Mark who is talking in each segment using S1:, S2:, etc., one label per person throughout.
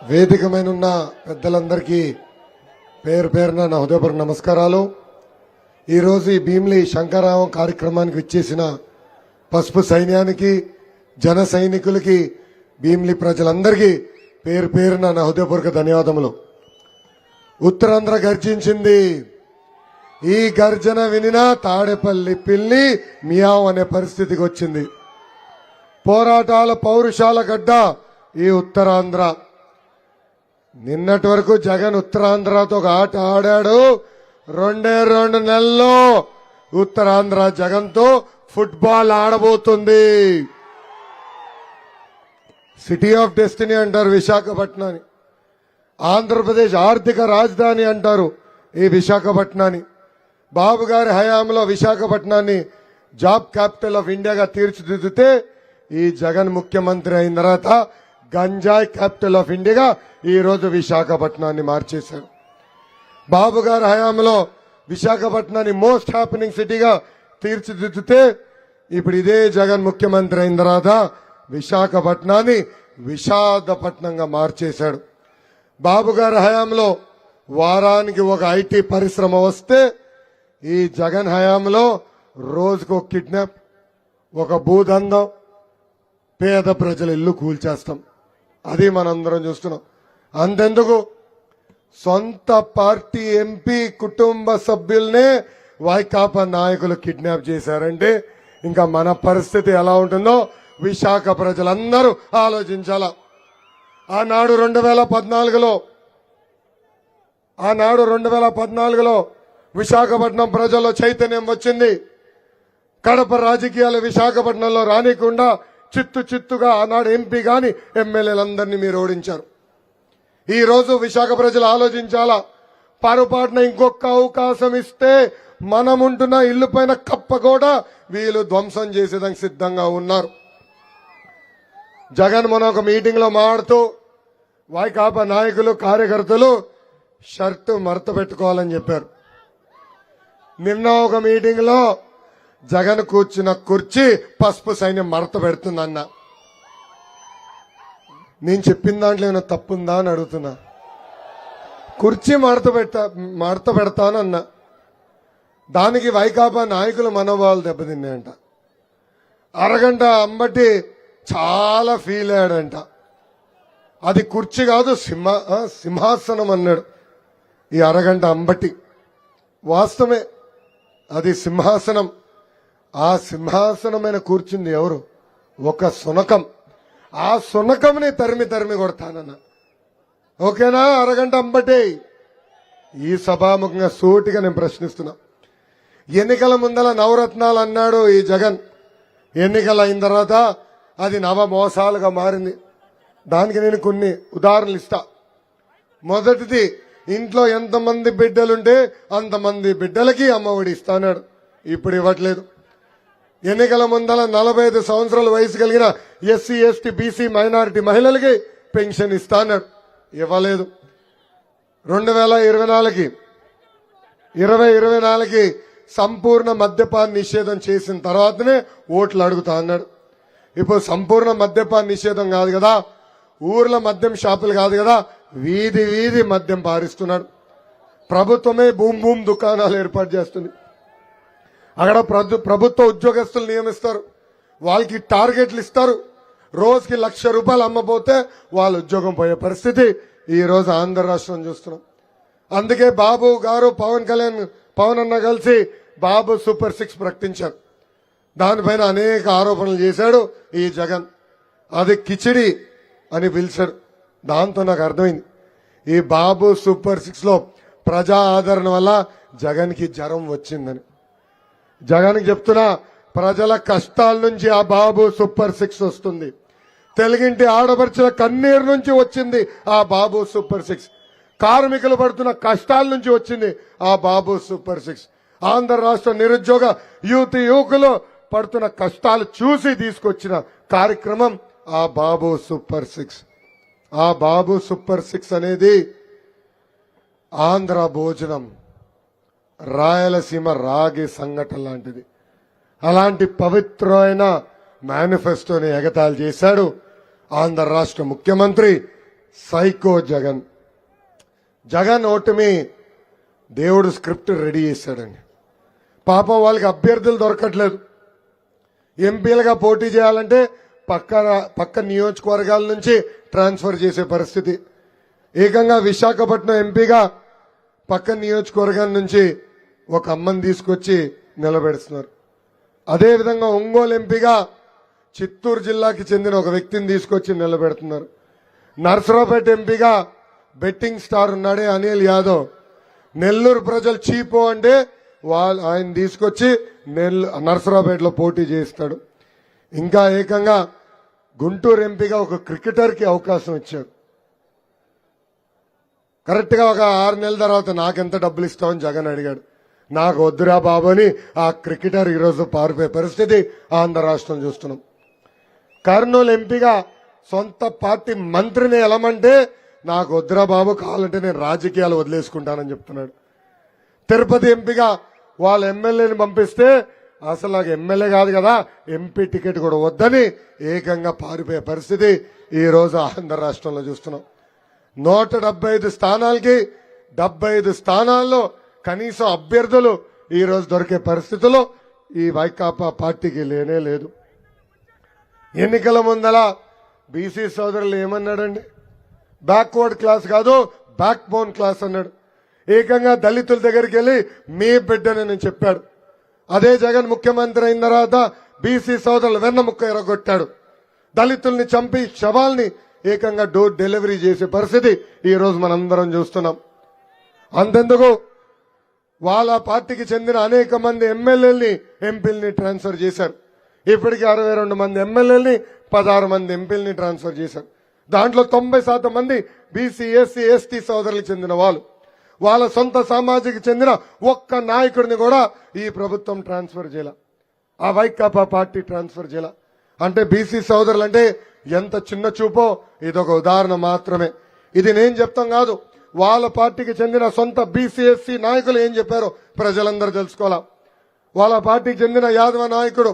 S1: వేదిక మీద ఉన్న పెద్దలందరికీ పేరు పేరున నా హృదయపూర్వక నమస్కారాలు. ఈరోజు ఈ భీమిలి శంకరావం కార్యక్రమానికి విచ్చేసిన పసుపు సైన్యానికి, జన సైనికులకి, భీమిలి ప్రజలందరికీ పేరు పేరున నా హృదయపూర్వక ధన్యవాదములు. ఉత్తరాంధ్ర గర్జించింది. ఈ గర్జన వినినా తాడేపల్లి పిల్లి మియావ్ అనే పరిస్థితికి వచ్చింది. పోరాటాల పౌరుషాల గడ్డ ఈ ఉత్తరాంధ్ర. నిన్నటి వరకు జగన్ ఉత్తరాంధ్రతో ఒక ఆట ఆడాడు. 2 నెలల్లో ఉత్తరాంధ్ర జగన్తో ఫుట్బాల్ ఆడబోతుంది. సిటీ ఆఫ్ డెస్టినీ అంటారు విశాఖపట్నాన్ని. ఆంధ్రప్రదేశ్ ఆర్థిక రాజధాని అంటారు ఈ విశాఖపట్నాన్ని. బాబు గారి హయాంలో విశాఖపట్నాన్ని జాబ్ క్యాపిటల్ ఆఫ్ ఇండియాగా తీర్చిదిద్దితే ఈ జగన్ ముఖ్యమంత్రి అయిన తర్వాత గంజాయి క్యాపిటల్ ఆఫ్ ఇండియాగా ఈ రోజు విశాఖపట్నాన్ని మార్చేశారు. బాబు గారి హయాంలో విశాఖపట్నాన్ని మోస్ట్ హ్యాపెనింగ్ సిటీగా తీర్చిదిద్దితే ఇప్పుడు ఇదే జగన్ ముఖ్యమంత్రి అయిన తర్వాత విశాఖపట్నాన్ని విషాదపట్నంగా మార్చేశాడు. బాబు గారి హయాంలో వారానికి ఒక ఐటీ పరిశ్రమ వస్తే ఈ జగన్ హయాంలో రోజుకు ఒక కిడ్నాప్, ఒక భూదందం, పేద ప్రజల ఇల్లు కూల్చేస్తాం. అది మనందరం చూస్తున్నాం. అంతెందుకు సొంత పార్టీ ఎంపీ కుటుంబ సభ్యుల్నే వైకాపా నాయకులు కిడ్నాప్ చేశారంటే ఇంకా మన పరిస్థితి ఎలా ఉంటుందో విశాఖ ప్రజలందరూ ఆలోచించాల. ఆనాడు 2014లో విశాఖపట్నం ప్రజల్లో చైతన్యం వచ్చింది. కడప రాజకీయాలు విశాఖపట్నంలో రానికుండా చిత్తుగా ఆనాడు ఎంపీ గాని ఎమ్మెల్యేలందరినీ మీరు ఓడించారు. ఈ రోజు విశాఖ ప్రజలు ఆలోచించాలా. పొరపాటున ఇంకొక అవకాశం ఇస్తే మనముంటున్న ఇల్లు పైన కప్ప కూడా వీళ్ళు ధ్వంసం చేసేదానికి సిద్ధంగా ఉన్నారు. జగన్ మన ఒక మీటింగ్ లో మాట్లాడుతూ వైకాపా నాయకులు, కార్యకర్తలు షర్టు మడత పెట్టుకోవాలని చెప్పారు. నిన్న ఒక మీటింగ్ లో జగన్ కూర్చున్న కుర్చీ పసుపు సైన్యం మడత పెడుతుందన్న. నేను చెప్పిన దాంట్లో ఏమైనా తప్పుందా అని అడుగుతున్నా. కుర్చీ మడత పెడతానన్నా. దానికి వైకాపా నాయకులు మనోభావాలు దెబ్బతిన్నాయంట. అరగంట అంబటి చాలా ఫీల్ అయ్యాడంట. అది కుర్చీ కాదు సింహాసనం అన్నాడు ఈ అరగంట అంబటి. వాస్తవమే, అది సింహాసనం. ఆ సింహాసనమైన కూర్చుంది ఎవరు? ఒక సునకం. ఆ సునకంని తరిమి కొడతానన్న. ఓకేనా? అరగంట అంబటే. ఈ సభాముఖంగా సూటిగా నేను ప్రశ్నిస్తున్నా. ఎన్నికల ముందల నవరత్నాలు అన్నాడు ఈ జగన్. ఎన్నికలు అయిన తర్వాత అది నవ మోసాలుగా మారింది. దానికి నేను కొన్ని ఉదాహరణలు ఇస్తా. మొదటిది, ఇంట్లో ఎంతమంది బిడ్డలుంటే అంతమంది బిడ్డలకి అమ్మఒడి ఇస్తాడు. ఇప్పుడు ఇవ్వట్లేదు. ఎన్నికల ముందల 45 సంవత్సరాల వయసు కలిగిన ఎస్సీ, ఎస్టీ, బీసీ, మైనారిటీ మహిళలకి పెన్షన్ ఇస్తాడు. ఇవ్వలేదు. 2024కి సంపూర్ణ మద్యపాన నిషేధం చేసిన తర్వాతనే ఓట్లు అడుగుతా అన్నాడు. ఇప్పుడు సంపూర్ణ మద్యపాన నిషేధం కాదు కదా, ఊర్ల మద్యం షాపులు కాదు కదా, వీధి మద్యం పారిస్తున్నాడు. ప్రభుత్వమే భూమ్ దుకాణాలు ఏర్పాటు చేస్తుంది. అక్కడ ప్రభుత్వ ఉద్యోగస్తులు నియమిస్తారు. వాళ్ళకి టార్గెట్లు ఇస్తారు. రోజుకి ₹1,00,000 అమ్మపోతే వాళ్ళ ఉద్యోగం పోయే పరిస్థితి ఈ రోజు ఆంధ్ర రాష్ట్రం చూస్తున్నాం. అందుకే బాబు గారు పవన్ అన్న కలిసి బాబు సూపర్ 6 ప్రకటించారు. దానిపైన అనేక ఆరోపణలు చేశాడు ఈ జగన్. అది కిచిడి అని పిలిచాడు. దాంతో నాకు అర్థమైంది ఈ బాబు సూపర్ 6లో ప్రజా ఆదరణ వల్ల జగన్కి జ్వరం వచ్చిందని. జగన్కి చెప్తున్నా, ప్రజల కష్టాల నుంచి ఆ బాబు సూపర్ 6 వస్తుంది. తెలుగింటి ఆడపడుచుల కన్నీరు నుంచి వచ్చింది ఆ బాబు సూపర్ 6. కార్మికులు పడుతున్న కష్టాల నుంచి వచ్చింది ఆ బాబు సూపర్ 6. ఆంధ్ర రాష్ట్ర నిరుద్యోగ యువకులు పడుతున్న కష్టాలు చూసి తీసుకొచ్చిన కార్యక్రమం ఆ బాబు సూపర్ 6. ఆ బాబు సూపర్ 6 అనేది ఆంధ్ర భోజనం, రాయలసీమ రాగి సంఘటన లాంటిది. అలాంటి పవిత్రమైన మేనిఫెస్టోని ఎగతాళి చేశాడు ఆంధ్ర రాష్ట్ర ముఖ్యమంత్రి సైకో జగన్. జగన్ ఓటమి దేవుడు స్క్రిప్ట్ రెడీ చేశాడండి. పాపం వాళ్ళకి అభ్యర్థులు దొరకట్లేదు. ఎంపీలుగా పోటీ చేయాలంటే పక్క నియోజకవర్గాల నుంచి ట్రాన్స్ఫర్ చేసే పరిస్థితి. ఏకంగా విశాఖపట్నం ఎంపీగా పక్క నియోజకవర్గం నుంచి ఒక అమ్మని తీసుకొచ్చి నిలబెడుతున్నారు. అదేవిధంగా ఒంగోలు ఎంపీగా చిత్తూరు జిల్లాకి చెందిన ఒక వ్యక్తిని తీసుకొచ్చి నిలబెడుతున్నారు. నర్సరావుపేట ఎంపీగా బెట్టింగ్ స్టార్ ఉన్నాడే అనిల్ యాదవ్, నెల్లూరు ప్రజలు చీపో అంటే ఆయన తీసుకొచ్చి నర్సరావుపేటలో పోటీ చేస్తాడు. ఇంకా ఏకంగా గుంటూరు ఎంపీగా ఒక క్రికెటర్కి అవకాశం ఇచ్చారు. కరెక్ట్ గా ఒక 6 నెలల తర్వాత నాకెంత డబ్బులు ఇస్తామని జగన్ అడిగాడు. నాకు వద్దురా బాబు అని ఆ క్రికెటర్ ఈరోజు పారిపోయే పరిస్థితి ఆంధ్ర రాష్ట్రం చూస్తున్నాం. కర్నూలు ఎంపీగా సొంత పార్టీ మంత్రిని ఎలమంటే నాకు వద్దురా బాబు, కావాలంటే నేను రాజకీయాలు వదిలేసుకుంటానని చెప్తున్నాడు. తిరుపతి ఎంపీగా వాళ్ళ ఎమ్మెల్యేని పంపిస్తే అసలు నాకు ఎమ్మెల్యే కాదు కదా, ఎంపీ టికెట్ కూడా వద్దని ఏకంగా పారిపోయే పరిస్థితి ఈ రోజు ఆంధ్ర రాష్ట్రంలో చూస్తున్నాం. 175 స్థానాలకి 75 స్థానాల్లో కనీసం అభ్యర్థులు ఈ రోజు దొరికే పరిస్థితిలో ఈ వైకాపా పార్టీకి లేనే లేదు. ఎన్నికల ముందల బీసీ సోదరులు ఏమన్నాడండి? బ్యాక్వర్డ్ క్లాస్ కాదు, బ్యాక్ బోన్ క్లాస్ అన్నాడు. ఏకంగా దళితుల దగ్గరికి వెళ్ళి మీ బిడ్డని చెప్పాడు. అదే జగన్ ముఖ్యమంత్రి అయిన తర్వాత బీసీ సోదరులు వెన్నముక్క ఎరగొట్టాడు. దళితుల్ని చంపి శవాల్ని ఏకంగా డోర్ డెలివరీ చేసే పరిస్థితి ఈ రోజు మనందరం చూస్తున్నాం. అంతెందుకు వాళ్ళ పార్టీకి చెందిన అనేక మంది ఎమ్మెల్యేలని ఎంపీలని ట్రాన్స్ఫర్ చేశారు. ఇప్పటికీ 62 మంది ఎమ్మెల్యేలని 16 మంది ఎంపీలని ట్రాన్స్ఫర్ చేశారు. దాంట్లో 90% మంది బీసీ ఎస్సీ ఎస్టీ సోదరులకు చెందిన వాళ్ళు. వాళ్ళ సొంత సామాజిక చెందిన ఒక్క నాయకుడిని కూడా ఈ ప్రభుత్వం ట్రాన్స్ఫర్ చేయాల, ఆ వైకాపా పార్టీ ట్రాన్స్ఫర్ చేయాల. అంటే బీసీ సోదరులు అంటే ఎంత చిన్న చూపో ఇదొక ఉదాహరణ మాత్రమే. ఇది నేను చెప్తాం కాదు, వాళ్ళ పార్టీకి చెందిన సొంత బీసీ ఎస్సీ నాయకులు ఏం చెప్పారో ప్రజలందరూ తెలుసుకోవాలా. వాళ్ళ పార్టీకి చెందిన యాదవ నాయకుడు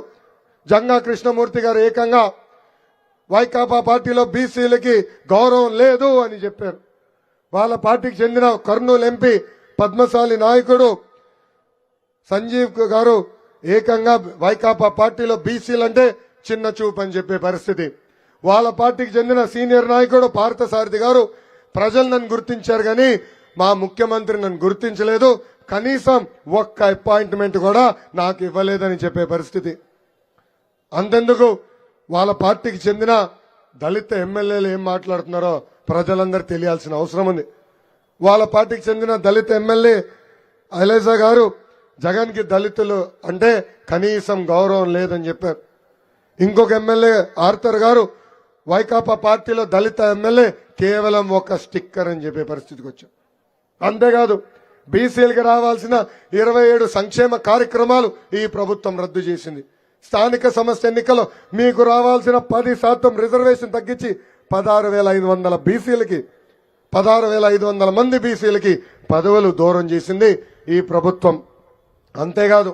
S1: జంగా కృష్ణమూర్తి గారు ఏకంగా వైకాపా పార్టీలో బీసీలకి గౌరవం లేదు అని చెప్పారు. వాళ్ళ పార్టీకి చెందిన కర్నూలు ఎంపీ పద్మశాలి నాయకుడు సంజీవ్ గారు ఏకంగా వైకాపా పార్టీలో బీసీలంటే చిన్న చూపు అని చెప్పే పరిస్థితి. వాళ్ళ పార్టీకి చెందిన సీనియర్ నాయకుడు పార్థసారథి గారు ప్రజలు నన్ను గుర్తించారు కానీ మా ముఖ్యమంత్రి నన్ను గుర్తించలేదు, కనీసం ఒక్క అపాయింట్మెంట్ కూడా నాకు ఇవ్వలేదని చెప్పే పరిస్థితి. అంతెందుకు వాళ్ళ పార్టీకి చెందిన దళిత ఎమ్మెల్యేలు ఏం మాట్లాడుతున్నారో ప్రజలందరూ తెలియాల్సిన అవసరం ఉంది. వాళ్ళ పార్టీకి చెందిన దళిత ఎమ్మెల్యే ఐలేజా గారు జగన్ కి దళితులు అంటే కనీసం గౌరవం లేదని చెప్పారు. ఇంకొక ఎమ్మెల్యే ఆర్థర్ గారు వైకాపా పార్టీలో దళిత ఎమ్మెల్యే కేవలం ఒక స్టిక్కర్ అని చెప్పే పరిస్థితికి వచ్చారు. అంతేకాదు బీసీలకు రావాల్సిన 27 సంక్షేమ కార్యక్రమాలు ఈ ప్రభుత్వం రద్దు చేసింది. స్థానిక సంస్థ ఎన్నికల్లో మీకు రావాల్సిన 10% రిజర్వేషన్ తగ్గించి 16,500 బీసీలకి 16,500 మంది బీసీలకి పదవులు దూరం చేసింది ఈ ప్రభుత్వం. అంతేకాదు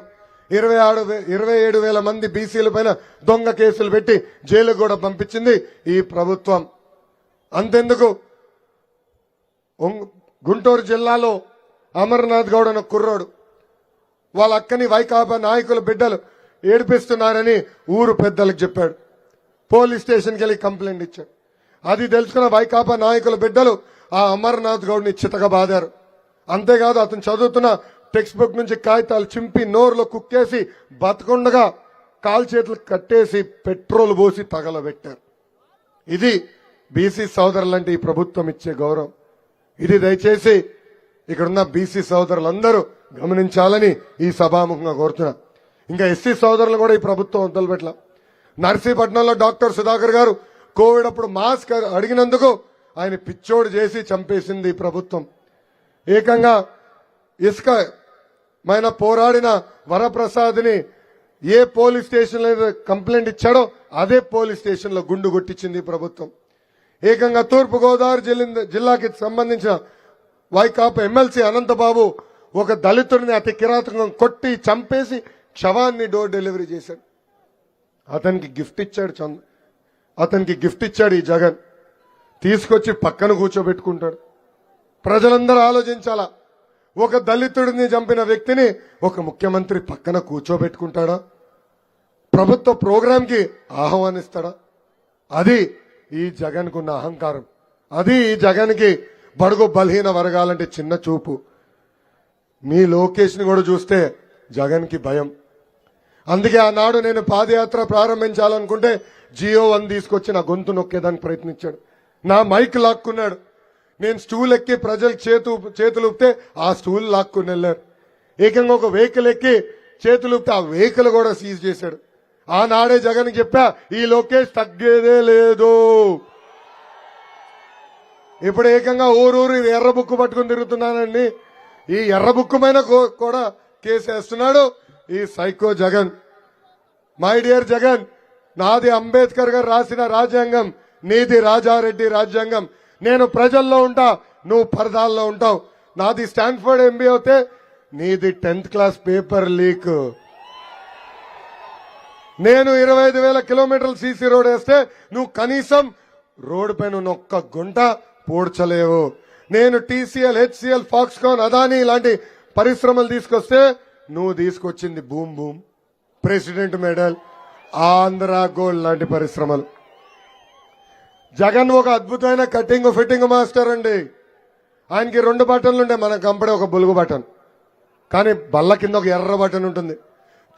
S1: 27,000 మంది బీసీల పైన దొంగ కేసులు పెట్టి జైలుకు కూడా పంపించింది ఈ ప్రభుత్వం. అంతెందుకు గుంటూరు జిల్లాలో అమర్నాథ్ గౌడ్ అన్న కుర్రోడు వాళ్ళ అక్కని వైకాపా నాయకుల బిడ్డలు ఏడిపిస్తున్నారని ఊరు పెద్దలకు చెప్పాడు. పోలీస్ స్టేషన్కి వెళ్ళి కంప్లైంట్ ఇచ్చాడు. అది తెలుసుకున్న వైకాపా నాయకుల బిడ్డలు ఆ అమర్నాథ్ గౌడ్ని చితక బాదారు. అంతేకాదు అతను చదువుతున్న టెక్స్ట్ బుక్ నుంచి కాగితాలు చింపి నోరులో కుక్కేసి బతకుండగా కాలు చేతులు కట్టేసి పెట్రోల్ పోసి తగలబెట్టారు. ఇది బీసీ సోదరులంటే ఈ ప్రభుత్వం ఇచ్చే గౌరవం. ఇది దయచేసి ఇక్కడున్న బీసీ సోదరులందరూ గమనించాలని ఈ సభాముఖంగా కోరుతున్నా. ఇంకా ఎస్సీ సోదరులు కూడా ఈ ప్రభుత్వం వదలబెట్ల. నర్సీపట్నంలో డాక్టర్ సుధాకర్ గారు కోవిడ్ అప్పుడు మాస్క్ అడిగినందుకు ఆయన పిచ్చోడు చేసి చంపేసింది ఈ ప్రభుత్వం. ఏకంగా ఇసుక మైన పోరాడిన వరప్రసాద్ని ఏ పోలీస్ స్టేషన్ లో కంప్లైంట్ ఇచ్చాడో అదే పోలీస్ స్టేషన్ లో గుండు కొట్టించింది ప్రభుత్వం. ఏకంగా తూర్పు గోదావరి జిల్లాకి సంబంధించిన వైకాపా ఎమ్మెల్సీ అనంతబాబు ఒక దళితుడిని అతి కిరాతకంగా కొట్టి చంపేసి శవాన్ని డోర్ డెలివరీ చేశాడు. అతనికి గిఫ్ట్ ఇచ్చాడు ఈ జగన్. తీసుకొచ్చి పక్కన కూర్చోబెట్టుకుంటాడు. ప్రజలందరూ ఆలోచించాలా, ఒక దళితుడిని చంపిన వ్యక్తిని ఒక ముఖ్యమంత్రి పక్కన కూర్చోబెట్టుకుంటాడా? ప్రభుత్వ ప్రోగ్రాంకి ఆహ్వానిస్తాడా? అది ఈ జగన్కున్న అహంకారం. అది ఈ జగన్కి బడుగు బలహీన వర్గాలంటే చిన్న చూపు. మీ లోకేష్ని కూడా చూస్తే జగన్కి భయం. అందుకే ఆనాడు నేను పాదయాత్ర ప్రారంభించాలనుకుంటే జియో 1 తీసుకొచ్చి నా గొంతు నొక్కేదానికి ప్రయత్నించాడు. నా మైక్ లాక్కున్నాడు. నేను స్టూల్ ఎక్కి ప్రజలకు చేతులు ఊపితే ఆ స్టూల్ లాక్కుని వెళ్ళారు. ఏకంగా ఒక వెహికల్ ఎక్కి చేతులు ఊపితే ఆ వెహికల్ కూడా సీజ్ చేశాడు. ఆనాడే జగన్ చెప్పా, ఈ లోకేష్ తగ్గేదే లేదు. ఇప్పుడు ఏకంగా ఊరూరు ఎర్ర బుక్కు పట్టుకుని తిరుగుతున్నానండి. ఈ ఎర్ర బుక్కు పైన కూడా కేసు వేస్తున్నాడు ఈ psycho Jagan. My dear Jagan, నాది అంబేద్కర్ గారు రాసిన రాజ్యాంగం, నీది రాజారెడ్డి రాజ్యాంగం. నేను ప్రజల్లో ఉంటా, నువ్వు పరదాల్లో ఉంటావు. నాది స్టాన్ఫర్డ్ ఎంబీ అవుతే నీది 10th క్లాస్ పేపర్ లీక్. నేను 25,000 కిలోమీటర్లు సీసీ రోడ్ వేస్తే నువ్వు కనీసం రోడ్డు పైన ఒక్క గుంట పూడ్చలేవు. నేను టీసీఎల్, హెచ్సిఎల్, ఫాక్స్కాన్, అదానీ ఇలాంటి పరిశ్రమలు తీసుకొస్తే నువ్వు తీసుకొచ్చింది boom boom, president medal, Andhra gold లాంటి పరిశ్రమలు. జగన్ ఒక అద్భుతమైన కటింగ్ ఫిట్టింగ్ మాస్టర్ అండి. ఆయనకి 2 బటన్లు ఉండే, మనకు కంపడే ఒక బులుగు బటన్, కానీ బల్ల కింద ఒక ఎర్ర బటన్ ఉంటుంది.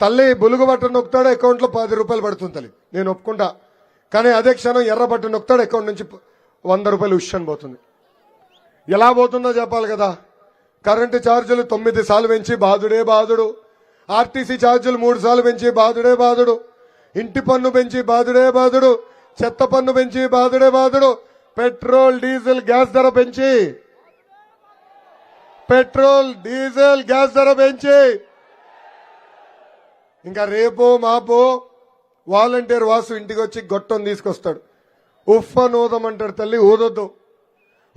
S1: తల్లి బులుగు బటన్ నొక్కుతాడు, అకౌంట్ లో 10 రూపాయలు పడుతుంది తల్లి, నేను ఒప్పుకుంటా. కానీ అదే క్షణం ఎర్ర బటన్ నొక్కుతాడు, అకౌంట్ నుంచి 100 రూపాయలు ఉష్షన్ పోతుంది. ఎలా పోతుందో చెప్పాలి కదా. కరెంటు ఛార్జీలు 9 సార్లు పెంచి బాధుడే బాధుడు, ఆర్టీసీ ఛార్జీలు 3 సార్లు పెంచి బాధుడే బాధుడు, ఇంటి పన్ను పెంచి బాధుడే బాధుడు, చెత్త పన్ను పెంచి బాధుడే బాధుడు, పెట్రోల్ డీజిల్ గ్యాస్ ధర పెంచి ఇంకా రేపో మాపో వాలంటీర్ వాసు ఇంటికి వచ్చి గొట్టం తీసుకొస్తాడు. ఉఫ్ అని ఊదమంటాడు. తల్లి ఊదొద్దు,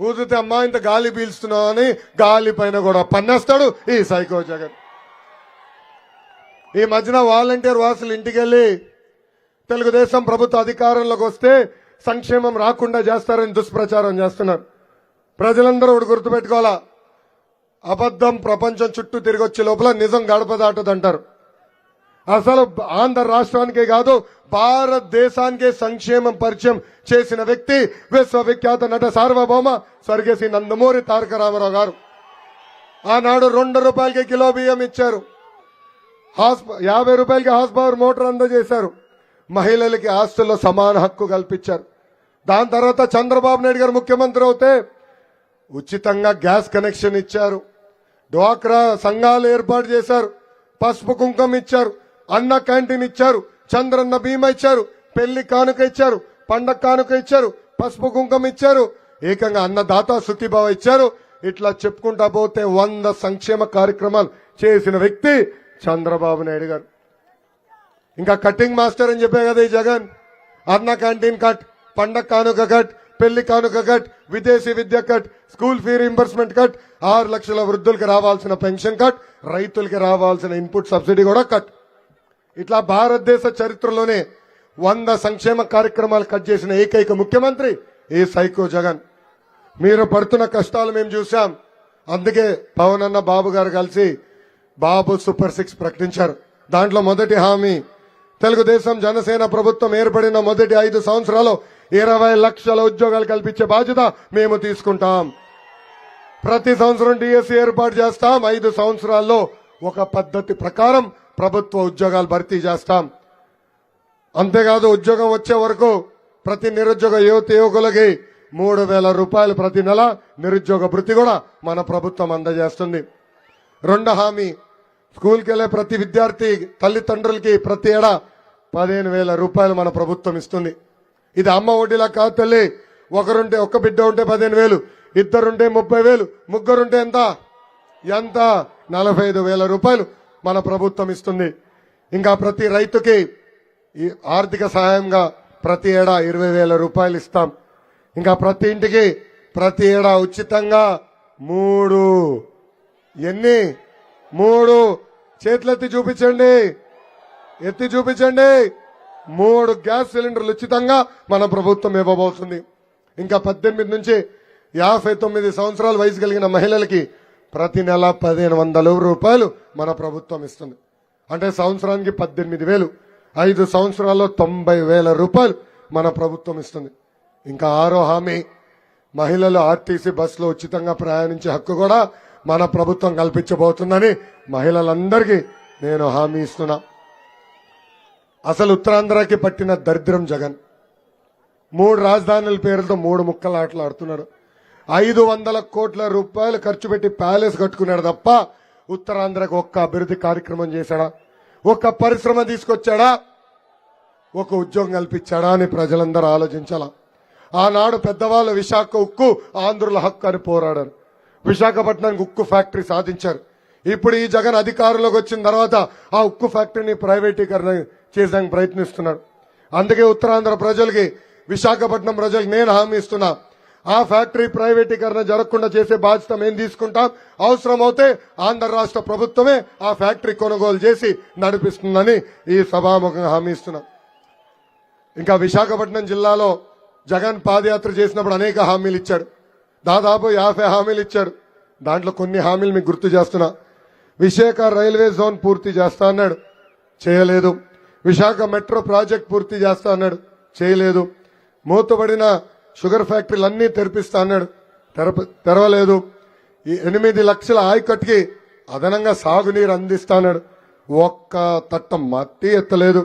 S1: ఊదితే అమ్మా ఇంత గాలి పీల్స్తున్నావు అని గాలి పైన కూడా పన్నేస్తాడు ఈ సైకో జగన్. ఈ మధ్యన వాలంటీర్ వాసులు ఇంటికి వెళ్లి తెలుగుదేశం ప్రభుత్వ అధికారంలోకి వస్తే సంక్షేమం రాకుండా చేస్తారని దుష్ప్రచారం చేస్తున్నారు. ప్రజలందరూ ఒకటి గుర్తుపెట్టుకోవాలా, అబద్ధం ప్రపంచం చుట్టూ తిరిగి వచ్చే లోపల నిజం గడప దాటదంటారు. అసలు ఆంధ్ర రాష్ట్రానికే కాదు భారతదేశానికే సంక్షేమం పరిచయం చేసిన వ్యక్తి విశ్వవిఖ్యాత నట సార్వభౌమ స్వర్గీయ నందమూరి తారక రామారావు గారు. ఆనాడు 2 రూపాయలకి కిలో బియ్యం ఇచ్చారు, 50 రూపాయలకి హార్స్ పవర్ మోటార్ అందజేశారు, మహిళలకి ఆస్తుల్లో సమాన హక్కు కల్పించారు. దాని తర్వాత చంద్రబాబు నాయుడు గారు ముఖ్యమంత్రి అవుతే ఉచితంగా గ్యాస్ కనెక్షన్ ఇచ్చారు, డ్వాక్రా సంఘాలు ఏర్పాటు చేశారు, పసుపు కుంకం ఇచ్చారు, అన్న క్యాంటీన్ ఇచ్చారు, చంద్రన్న బీమా ఇచ్చారు, పెళ్లి కానుక ఇచ్చారు, పండగ కానుక ఇచ్చారు, పసుపు కుంకం ఇచ్చారు, ఏకంగా అన్నదాత సుఖీభావ ఇచ్చారు. ఇట్లా చెప్పుకుంటా పోతే 100 సంక్షేమ కార్యక్రమాలు చేసిన వ్యక్తి చంద్రబాబు నాయుడు గారు. ఇంకా కటింగ్ మాస్టర్ అని చెప్పే కదా ఈ జగన్. అన్న క్యాంటీన్ కట్, పండగ కానుక కట్, పెళ్లి కానుక కట్, విదేశీ విద్య cut, school fee reimbursement cut, 6 లక్షల వృద్ధులకి రావాల్సిన పెన్షన్ కట్, రైతులకి రావాల్సిన ఇన్పుట్ సబ్సిడీ కూడా కట్. ఇట్లా భారతదేశ చరిత్రలోనే 100 సంక్షేమ కార్యక్రమాలు కట్ చేసిన ఏకైక ముఖ్యమంత్రి ఈ సైకో జగన్. మీరు పడుతున్న కష్టాలు మేము చూసాం. అందుకే పవన్ అన్న బాబు గారు కలిసి బాబు సూపర్ 6 ప్రకటించారు. దాంట్లో మొదటి హామీ, తెలుగుదేశం జనసేన ప్రభుత్వం ఏర్పడిన మొదటి 5 సంవత్సరాలు 20 లక్షల ఉద్యోగాలు కల్పించే బాధ్యత మేము తీసుకుంటాం. ప్రతి సంవత్సరం డిఎస్సీ ఏర్పాటు చేస్తాం. 5 సంవత్సరాల్లో ఒక పద్ధతి ప్రకారం ప్రభుత్వ ఉద్యోగాలు భర్తీ చేస్తాం. అంతేకాదు ఉద్యోగం వచ్చే వరకు ప్రతి నిరుద్యోగ యువకులకి 3,000 రూపాయలు ప్రతి నెల నిరుద్యోగ భృతి కూడా మన ప్రభుత్వం అందజేస్తుంది. 2 హామీ, స్కూల్కి వెళ్లే ప్రతి విద్యార్థి తల్లిదండ్రులకి ప్రతి ఏడా 15,000 రూపాయలు మన ప్రభుత్వం ఇస్తుంది. ఇది అమ్మ ఒడిలా కాదు తల్లి. ఒక్క బిడ్డ ఉంటే 15,000, 2 ఉంటే 30,000, 3 ఉంటే ఎంత 45,000 రూపాయలు మన ప్రభుత్వం ఇస్తుంది. ఇంకా ప్రతి రైతుకి ఈ ఆర్థిక సహాయంగా ప్రతి ఏడా 20,000 రూపాయలు ఇస్తాం. ఇంకా ప్రతి ఇంటికి ప్రతి ఏడా ఉచితంగా 3 చేతులెత్తి చూపించండి, 3 గ్యాస్ సిలిండర్లు ఉచితంగా మన ప్రభుత్వం ఇవ్వబోతుంది. ఇంకా 18 నుంచి 59 సంవత్సరాల వయసు కలిగిన మహిళలకి ప్రతి నెల 1500 రూపాయలు మన ప్రభుత్వం ఇస్తుంది. అంటే సంవత్సరానికి 18,000, 5 సంవత్సరాల్లో 90,000 రూపాయలు మన ప్రభుత్వం ఇస్తుంది. ఇంకా 6వ హామీ, మహిళలు ఆర్టీసీ బస్సులో ఉచితంగా ప్రయాణించే హక్కు కూడా మన ప్రభుత్వం కల్పించబోతుందని మహిళలందరికీ నేను హామీ ఇస్తున్నా. అసలు ఉత్తరాంధ్రకి పట్టిన దరిద్రం జగన్ 3 రాజధానుల పేరుతో 3 ముక్కలు ఆటలాడుతున్నాడు. 500 కోట్ల రూపాయలు ఖర్చు పెట్టి ప్యాలెస్ కట్టుకున్నాడు తప్ప ఉత్తరాంధ్రకు ఒక్క అభివృద్ధి కార్యక్రమం చేశాడా, ఒక్క పరిశ్రమ తీసుకొచ్చాడా, ఒక ఉద్యోగం కల్పించాడా అని ప్రజలందరూ ఆలోచించాలా. ఆనాడు పెద్దవాళ్ళు విశాఖ ఉక్కు ఆంధ్రుల హక్కు అని పోరాడారు. విశాఖపట్నానికి ఉక్కు ఫ్యాక్టరీ సాధించారు. ఇప్పుడు ఈ జగన్ అధికారంలోకి వచ్చిన తర్వాత ఆ ఉక్కు ఫ్యాక్టరీని ప్రైవేటీకరణ చేయడానికి ప్రయత్నిస్తున్నాడు. అందుకే ఉత్తరాంధ్ర ప్రజలకి, విశాఖపట్నం ప్రజలకు నేను హామీ ఇస్తున్నా, ఆ ఫ్యాక్టరీ ప్రైవేటీకరణ జరగకుండా చేసే బాధ్యత మేము తీసుకుంటాం. అవసరమైతే ఆంధ్ర రాష్ట్ర ప్రభుత్వమే ఆ ఫ్యాక్టరీ కొనుగోలు చేసి నడిపిస్తుందని ఈ సభాముఖంగా హామీ ఇస్తున్నాం. ఇంకా విశాఖపట్నం జిల్లాలో జగన్ పాదయాత్ర చేసినప్పుడు అనేక హామీలు ఇచ్చాడు. దాదాపు 50 హామీలు ఇచ్చాడు. దాంట్లో కొన్ని హామీలు మీకు గుర్తు చేస్తున్నా. విశాఖ రైల్వే జోన్ పూర్తి చేస్తా అన్నాడు, చేయలేదు. విశాఖ మెట్రో ప్రాజెక్ట్ పూర్తి చేస్తా అన్నాడు, చేయలేదు. మూతబడిన షుగర్ ఫ్యాక్టరీలన్నీ తెరిపిస్తా అన్నాడు, తెరవలేదు. ఈ 8 లక్షల ఆయకట్టుకి అదనంగా సాగునీరు అందిస్తా అన్నాడు, ఒక్క తట్ట మట్టి ఎత్తలేదు.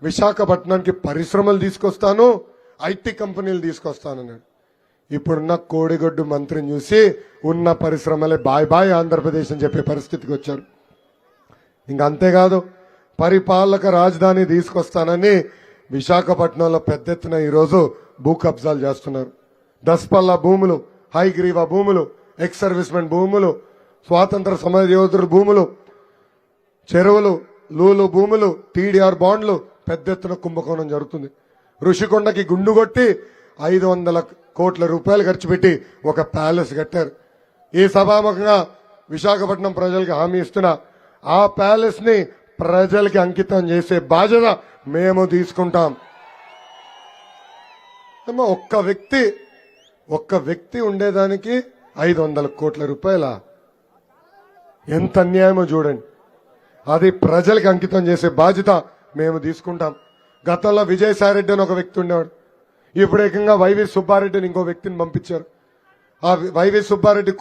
S1: విశాఖపట్నానికి పరిశ్రమలు తీసుకొస్తాను, ఐటీ కంపెనీలు తీసుకొస్తానన్నాడు. ఇప్పుడున్న కోడిగొడ్డు మంత్రిని చూసి ఉన్న పరిశ్రమలే బాయ్ బాయ్ ఆంధ్రప్రదేశ్ అని చెప్పే పరిస్థితికి వచ్చారు. ఇంకా అంతేకాదు, పరిపాలక రాజధాని తీసుకొస్తానని విశాఖపట్నంలో పెద్ద ఎత్తున ఈరోజు భూ కబ్జాలు చేస్తున్నారు. దస్పల్లా భూములు, హైగ్రీవా భూములు, ఎక్స్ సర్వీస్మెన్ భూములు, స్వాతంత్ర సమర యోధుల భూములు, చెరువులు, లూలు భూములు, టీడీఆర్ బాండ్లు పెద్ద ఎత్తున కుంభకోణం జరుగుతుంది. ఋషికొండకి గుండు కొట్టి 500 కోట్ల రూపాయలు ఖర్చు పెట్టి ఒక ప్యాలెస్ కట్టారు. ఈ సభాముఖంగా విశాఖపట్నం ప్రజలకు హామీ ఇస్తున్నా, ఆ ప్యాలెస్ ని ప్రజలకి అంకితం చేసే బాధ్యత మేము తీసుకుంటాం. ఒక్క వ్యక్తి ఉండేదానికి 500 కోట్ల రూపాయల, ఎంత అన్యాయమో చూడండి. అది ప్రజలకు అంకితం చేసే బాధ్యత మేము తీసుకుంటాం. గతంలో విజయసాయిరెడ్డి అని ఒక వ్యక్తి ఉండేవాడు. ఇప్పుడు ఏకంగా వైవి సుబ్బారెడ్డిని ఇంకో వ్యక్తిని పంపించారు. ఆ వైవి సుబ్బారెడ్డి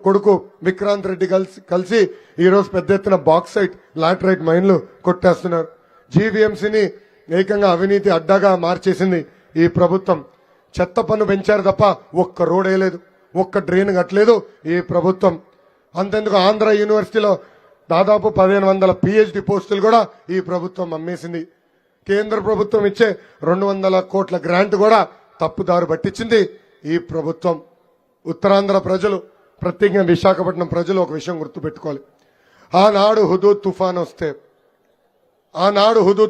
S1: కొడుకు విక్రాంత్ రెడ్డి కలిసి ఈరోజు పెద్ద ఎత్తున బాక్సైట్, లాటరైట్ మైన్లు కొట్టేస్తున్నారు. జీవీఎంసీని ఏకంగా అవినీతి అడ్డాగా మార్చేసింది ఈ ప్రభుత్వం. చెత్త పన్ను పెంచారు తప్ప ఒక్క రోడ్ వేయలేదు, ఒక్క డ్రైన్ కట్టలేదు ఈ ప్రభుత్వం. అంతెందుకు, ఆంధ్ర యూనివర్సిటీలో దాదాపు 1500 పిహెచ్డి పోస్టులు కూడా ఈ ప్రభుత్వం అమ్మేసింది. కేంద్ర ప్రభుత్వం ఇచ్చే 200 కోట్ల గ్రాంట్ కూడా తప్పుదారు పట్టించింది ఈ ప్రభుత్వం. ఉత్తరాంధ్ర ప్రజలు, ప్రత్యేకంగా విశాఖపట్నం ప్రజలు ఒక విషయం గుర్తుపెట్టుకోవాలి. ఆనాడు హుదూద్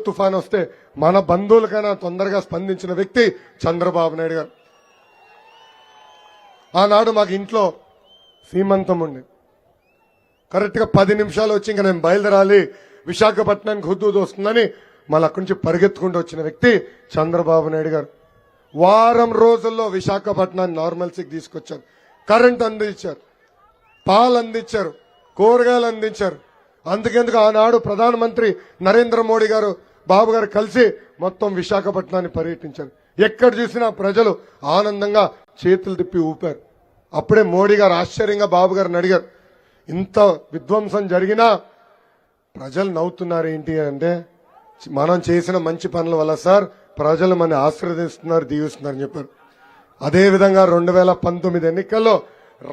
S1: తుఫాన్ వస్తే మన బంధువులకైనా తొందరగా స్పందించిన వ్యక్తి చంద్రబాబు నాయుడు గారు. ఆనాడు మాకు ఇంట్లో సీమంతం ఉండి కరెక్ట్ గా 10 నిమిషాలు వచ్చి ఇంకా నేను బయలుదేరాలి, విశాఖపట్నానికి హుదూద్ వస్తుందని మళ్ళీ అక్కడి నుంచి పరిగెత్తుకుంటూ వచ్చిన వ్యక్తి చంద్రబాబు నాయుడు గారు. వారం రోజుల్లో విశాఖపట్నాన్ని నార్మల్సీకి తీసుకొచ్చారు. కరెంట్ అందించారు, పాలు అందించారు, కూరగాయలు అందించారు. అందుకెందుకు ఆనాడు ప్రధానమంత్రి నరేంద్ర మోడీ గారు, బాబు గారు కలిసి మొత్తం విశాఖపట్నాన్ని పర్యటించారు. ఎక్కడ చూసినా ప్రజలు ఆనందంగా చేతులు తిప్పి ఊపారు. అప్పుడే మోడీ గారు ఆశ్చర్యంగా బాబు గారిని అడిగారు, ఇంత విధ్వంసం జరిగినా ప్రజలు నవ్వుతున్నారు ఏంటి అంటే, మనం చేసిన మంచి పనుల వల్ల సార్ ప్రజలు మన ఆశీర్వదిస్తున్నారు, దీవిస్తున్నారని చెప్పారు. అదేవిధంగా 2019 ఎన్నికల్లో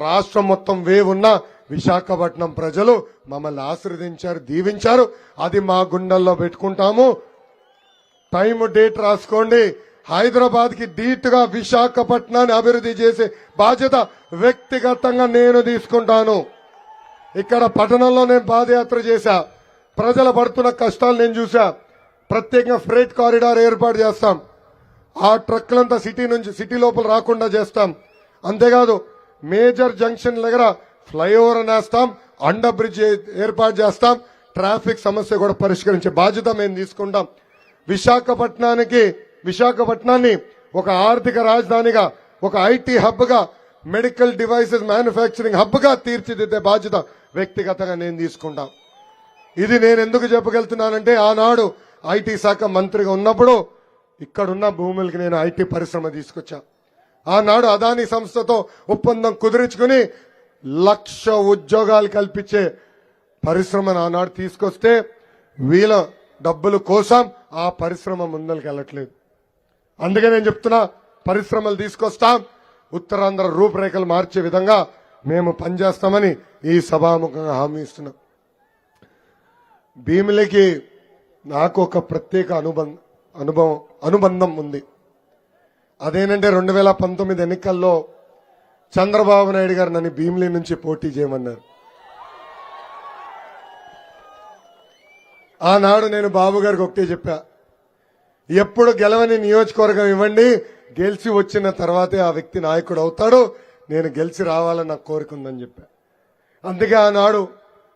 S1: రాష్ట్రం మొత్తం ఉన్న విశాఖపట్నం ప్రజలు మమ్మల్ని ఆశీర్వదించారు, దీవించారు. అది మా గుండెల్లో పెట్టుకుంటాము. టైం డేట్ రాసుకోండి. హైదరాబాద్ కి ధీటుగా విశాఖపట్నాన్ని అభివృద్ధి చేసే బాధ్యత వ్యక్తిగతంగా నేను తీసుకుంటాను. ఇక్కడ పట్టణంలో నేను పాదయాత్ర చేశా, ప్రజలు పడుతున్న కష్టాలు నేను చూసా. ప్రత్యేకంగా ఫ్రైట్ కారిడార్ ఏర్పాటు చేస్తాం. ఆ ట్రక్లంతా సిటీ లోపల రాకుండా చేస్తాం. అంతేకాదు, మేజర్ జంక్షన్ దగ్గర ఫ్లైఓవర్ నేస్తాం, అండర్ బ్రిడ్జ్ ఏర్పాటు చేస్తాం. ట్రాఫిక్ సమస్య కూడా పరిష్కరించే బాధ్యత మేము తీసుకుంటాం. విశాఖపట్నాన్ని ఒక ఆర్థిక రాజధానిగా ఒక ఐటీ హబ్ గా, మెడికల్ డివైసెస్ మ్యానుఫ్యాక్చరింగ్ హబ్ గా తీర్చిదిద్దే బాధ్యత వ్యక్తిగతంగా నేను తీసుకుంటా. ఇది నేను ఎందుకు చెప్పగలుగుతున్నానంటే, ఆనాడు ఐటీ శాఖ మంత్రిగా ఉన్నప్పుడు ఇక్కడున్న భూములకి నేను ఐటీ పరిశ్రమ తీసుకొచ్చా. ఆనాడు అదానీ సంస్థతో ఒప్పందం కుదుర్చుకుని 1,00,000 ఉద్యోగాలు కల్పించే పరిశ్రమను ఆనాడు తీసుకొస్తే వీళ్ళ డబ్బుల కోసం ఆ పరిశ్రమ ముందరికి వెళ్ళట్లేదు. అందుకే నేను చెప్తున్నా, పరిశ్రమలు తీసుకొస్తాం, ఉత్తరాంధ్ర రూపురేఖలు మార్చే విధంగా మేము పనిచేస్తామని ఈ సభాముఖంగా హామీ ఇస్తున్నాం. భీమిలికి నాకు ఒక ప్రత్యేక అనుబంధం ఉంది. అదేనంటే 2019 ఎన్నికల్లో చంద్రబాబు నాయుడు గారు నన్ను భీమిలి నుంచి పోటీ చేయమన్నారు. ఆనాడు నేను బాబు గారికి ఒకటే చెప్పా, ఎప్పుడు గెలవని నియోజకవర్గం ఇవ్వండి, గెలిచి వచ్చిన తర్వాతే ఆ వ్యక్తి నాయకుడు అవుతాడు, నేను గెలిచి రావాలని నాకు కోరిక ఉందని చెప్పా. అందుకే ఆనాడు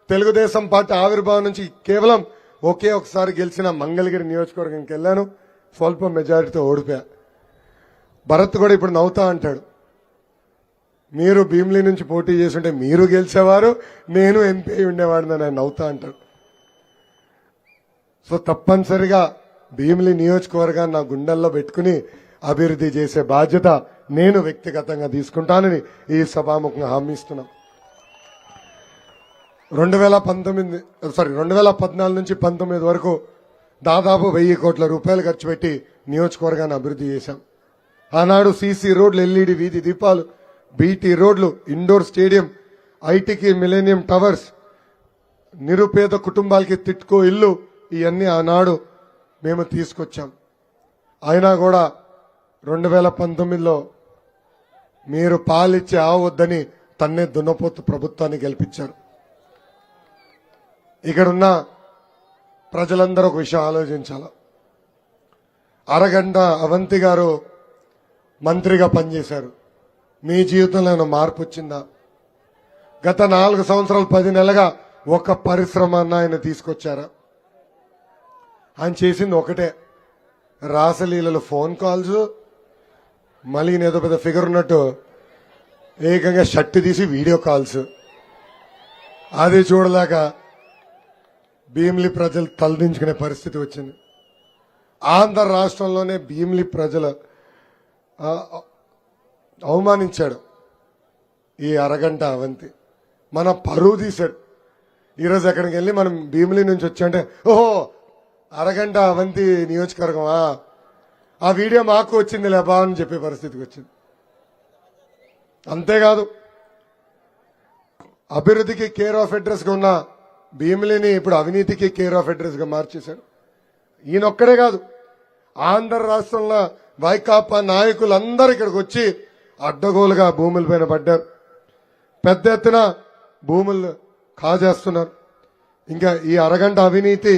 S1: తెలుగుదేశం పార్టీ ఆవిర్భావం నుంచి కేవలం ఒకే ఒకసారి గెలిచిన మంగళగిరి నియోజకవర్గంకి వెళ్ళాను, స్వల్ప మెజారిటీతో ఓడిపోయా. భరత్ కూడా ఇప్పుడు నవ్వుతా అంటాడు, మీరు భీమిలి నుంచి పోటీ చేస్తుంటే మీరు గెలిచేవారు, నేను ఎంపీ ఉండేవాడిని ఆయన నవ్వుతా అంటాడు. సో తప్పనిసరిగా భీమిలి నియోజకవర్గాన్ని నా గుండెల్లో పెట్టుకుని అభివృద్ధి చేసే బాధ్యత నేను వ్యక్తిగతంగా తీసుకుంటానని ఈ సభాముఖంగా హామీ ఇస్తున్నాం. 2014 నుంచి 19 వరకు దాదాపు 1,000 కోట్ల రూపాయలు ఖర్చు పెట్టి నియోజకవర్గాన్ని అభివృద్ధి చేశాం. ఆనాడు సీసీ రోడ్లు, ఎల్ఈడి వీధి దీపాలు, బీటీ రోడ్లు, ఇండోర్ స్టేడియం, ఐటీకి మిలేనియం టవర్స్, నిరుపేద కుటుంబాలకి తిట్కో ఇల్లు, ఇవన్నీ ఆనాడు మేము తీసుకొచ్చాం. అయినా కూడా 2019లో మీరు పాలిచ్చి ఆవద్దని తన్నే దున్నపోతు ప్రభుత్వాన్ని గెలిపించారు. ఇక్కడున్న ప్రజలందరూ ఒక విషయం ఆలోచించాల. అరగంట అవంతి గారు మంత్రిగా పనిచేశారు. మీ జీవితంలో ఏమైనా మార్పు వచ్చిందా? గత 4 సంవత్సరాలు 10 నెలలుగా ఒక పరిశ్రమ అన్న ఆయన తీసుకొచ్చారా? ఆయన చేసింది ఒకటే, రాసలీలలో ఫోన్ కాల్స్, మళ్ళీ ఏదో పెద్ద ఫిగర్ ఉన్నట్టు ఏకంగా షర్ట్ తీసి వీడియో కాల్స్. అది చూడలేక భీమిలి ప్రజలు తలదించుకునే పరిస్థితి వచ్చింది. ఆంధ్ర రాష్ట్రంలోనే భీమిలి ప్రజలు అవమానించాడు ఈ అరగంట అవంతి. మన పరువు తీశాడు. ఈరోజు ఎక్కడికి వెళ్ళి మనం భీమిలి నుంచి వచ్చామంటే, ఓహో అరగంట అవంతి నియోజకవర్గమా, ఆ వీడియో మాకు వచ్చింది లేబా అని చెప్పే పరిస్థితికి వచ్చింది. అంతేకాదు, అభివృద్ధికి కేర్ ఆఫ్ అడ్రస్ గా ఉన్న భీమిలిని ఇప్పుడు అవినీతికి కేర్ ఆఫ్ అడ్రస్ గా మార్చేశాడు. ఈయనొక్కడే కాదు, ఆంధ్ర రాష్ట్రంలో వైకాపా నాయకులందరూ ఇక్కడికి వచ్చి అడ్డగోలుగా భూములపైన పడ్డారు. పెద్ద ఎత్తున భూములు కాజేస్తున్నారు. ఇంకా ఈ అరగంట అవినీతి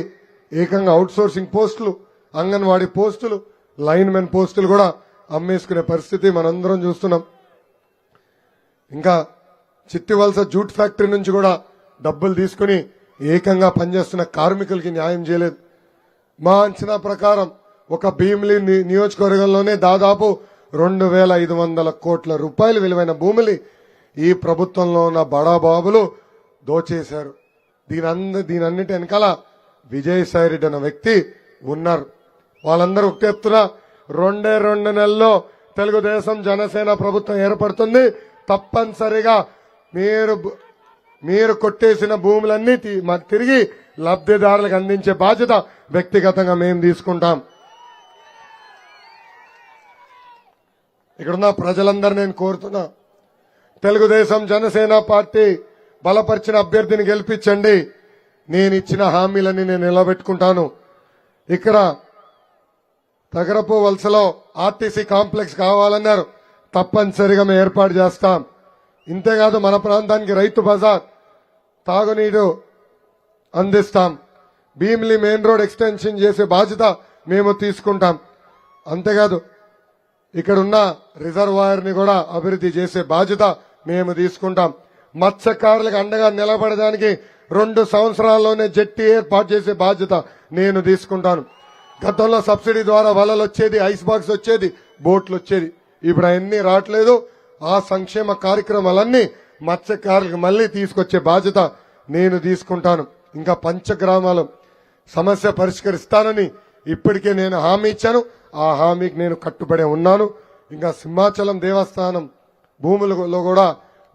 S1: ఏకంగా అవుట్ సోర్సింగ్ పోస్టులు, అంగన్వాడీ పోస్టులు, లైన్ మెన్ పోస్టులు కూడా అమ్మేసుకునే పరిస్థితి మనందరం చూస్తున్నాం. ఇంకా చిట్టివలస జూట్ ఫ్యాక్టరీ నుంచి కూడా డబ్బులు తీసుకుని ఏకంగా పనిచేస్తున్న కార్మికులకి న్యాయం చేయలేదు. మా అంచనా ప్రకారం ఒక భీమిలి నియోజకవర్గంలోనే దాదాపు 2,500 కోట్ల రూపాయలు విలువైన భూమిని ఈ ప్రభుత్వంలో ఉన్న బడాబాబులు దోచేశారు. దీనన్నిటి వెనకాల విజయసాయి రెడ్డి అన్న వ్యక్తి ఉన్నారు. వాళ్ళందరూ ఒకటే చెప్తున్నా, 2 నెలల్లో తెలుగుదేశం జనసేన ప్రభుత్వం ఏర్పడుతుంది. తప్పనిసరిగా మీరు కొట్టేసిన భూములన్నీ మాకు తిరిగి లబ్ధిదారులకు అందించే బాధ్యత వ్యక్తిగతంగా మేము తీసుకుంటాం. ఇక్కడున్న ప్రజలందరూ నేను కోరుతున్నా, తెలుగుదేశం జనసేన పార్టీ బలపరిచిన అభ్యర్థిని గెలిపించండి. నేను ఇచ్చిన హామీలన్నీ నేను నిలబెట్టుకుంటాను. ఇక్కడ తగరపు వలసలో ఆర్టీసీ కాంప్లెక్స్ కావాలన్నారు, తప్పనిసరిగా మేము ఏర్పాటు చేస్తాం. ఇంతేకాదు, మన ప్రాంతానికి రైతు బజార్, తాగునీరు అందిస్తాం. భీమిలి మెయిన్ రోడ్ ఎక్స్టెన్షన్ చేసే బాధ్యత మేము తీసుకుంటాం. అంతేకాదు, ఇక్కడున్న రిజర్వాయర్ ని కూడా అభివృద్ధి చేసే బాధ్యత మేము తీసుకుంటాం. మత్స్యకారులకు అండగా నిలబడడానికి 2 సంవత్సరాల్లోనే జెట్టి ఏర్పాటు చేసే బాధ్యత నేను తీసుకుంటాను. గతంలో సబ్సిడీ ద్వారా వలలు వచ్చేది, ఐస్ బాక్స్ వచ్చేది, బోట్లు వచ్చేది. ఇప్పుడు అవన్నీ రావట్లేదు. ఆ సంక్షేమ కార్యక్రమాలన్నీ మత్స్యకారులకు మళ్ళీ తీసుకొచ్చే బాధ్యత నేను తీసుకుంటాను. ఇంకా పంచగ్రామాలు సమస్య పరిష్కరిస్తానని ఇప్పటికే నేను హామీ ఇచ్చాను. ఆ హామీకి నేను కట్టుబడి ఉన్నాను. ఇంకా సింహాచలం దేవస్థానం భూములలో కూడా